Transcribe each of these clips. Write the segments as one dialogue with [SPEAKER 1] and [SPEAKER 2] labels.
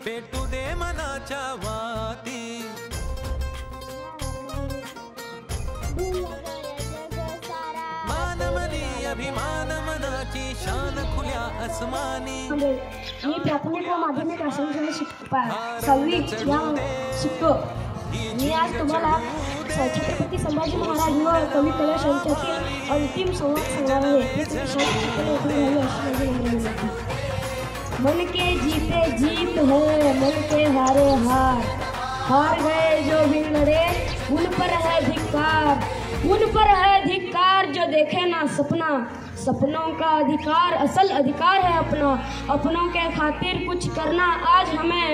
[SPEAKER 1] पेटू दे मनाच्या वाती मानमनी अभिमान मनाची शान खुल्या आसमानी।
[SPEAKER 2] मी प्राथमिक व माध्यमिक आश्रमशाळेत 6वी शिकतो। मी आज तुम्हाला छत्रपती संभाजी महाराज व कवी कैलाश यांच्यातील अंतिम संवाद सांगणार आहे। मन के जीते जीत है, मन के हारे हार, हार गए जो भी लड़े उन पर है धिक्कार, उन पर है धिक्कार जो देखे ना सपना, सपनों का अधिकार असल अधिकार है अपना, अपनों के खातिर कुछ करना आज हमें,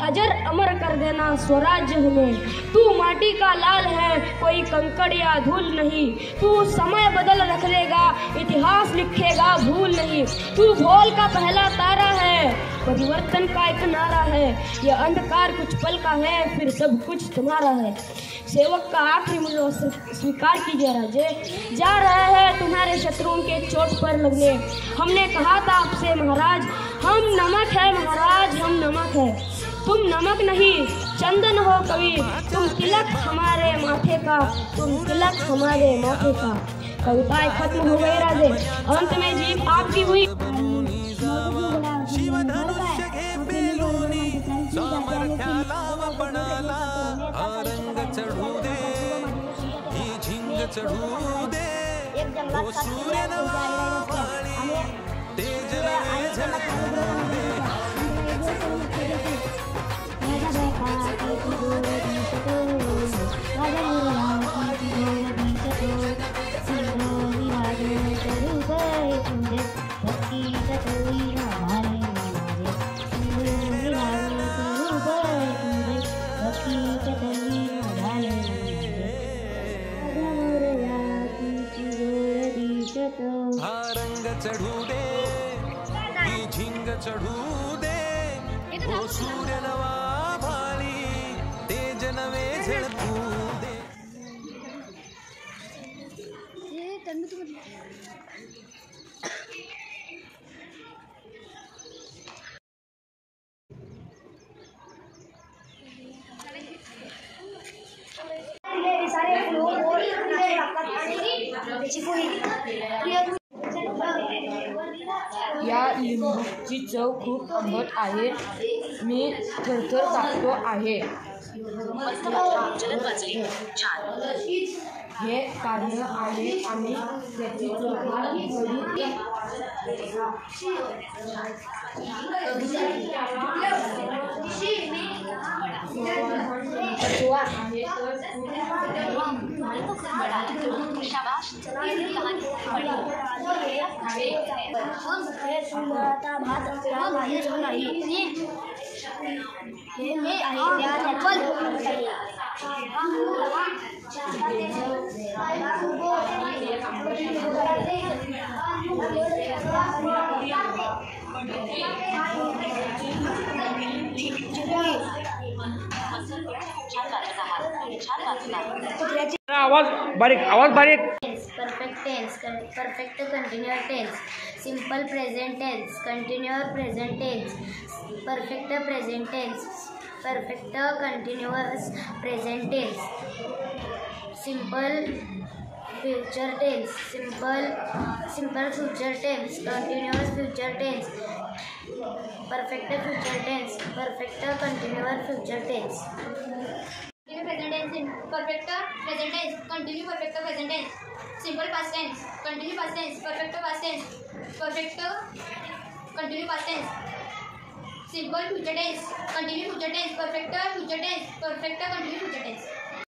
[SPEAKER 2] अजर अमर कर देना स्वराज्य हमें। तू माटी का लाल है कोई कंकड़ या धूल नहीं, तू समय बदल रख देगा इतिहास लिखेगा भूल नहीं, तू भोल का पहला तारा है परिवर्तन का एक नारा है, ये अंधकार कुछ पल का है फिर सब कुछ तुम्हारा है। सेवक का आखिरी मूल्य स्वीकार कीजिए राजे, जा रहे हैं तुम्हारे शत्रुओं के चोट पर लगने। हमने कहा था आपसे महाराज हम नमक है महाराज, हम नमक है, तुम नमक नहीं चंदन हो कवि, तुम तिलक हमारे माथे का, तुम तिलक हमारे माथे का। कविताएं खत्म हो गई राजे, अंत में जीत आपकी हुई।
[SPEAKER 1] चढ़ू दे ही झिंग चढ़ू दे वो सूर्य नवाळी तेज नवे झळकू दे। चढ़ू दे ही झिंग चढ़ू दे वो सूर्य नवा भाली तेज नवे झळकू दे।
[SPEAKER 2] या लिंबूची चव खूप आंबट आहे, मी थरथर कापतो आहे। हे कारण आहे आणि त्याची
[SPEAKER 3] आवाज बारीक।
[SPEAKER 4] Perfect tense, perfect continuous tense, simple present tense, continuous present tense, perfect present tense, perfect continuous present tense, simple future tense, simple future tense, continuous future tense, perfect future tense, perfect continuous future tense, present tense, perfect present tense, continue perfect present tense, simple past tense, continue past tense, perfect past tense, perfect continue past tense,
[SPEAKER 3] simple future tense, continue future tense, perfect future tense, perfect continue future tense.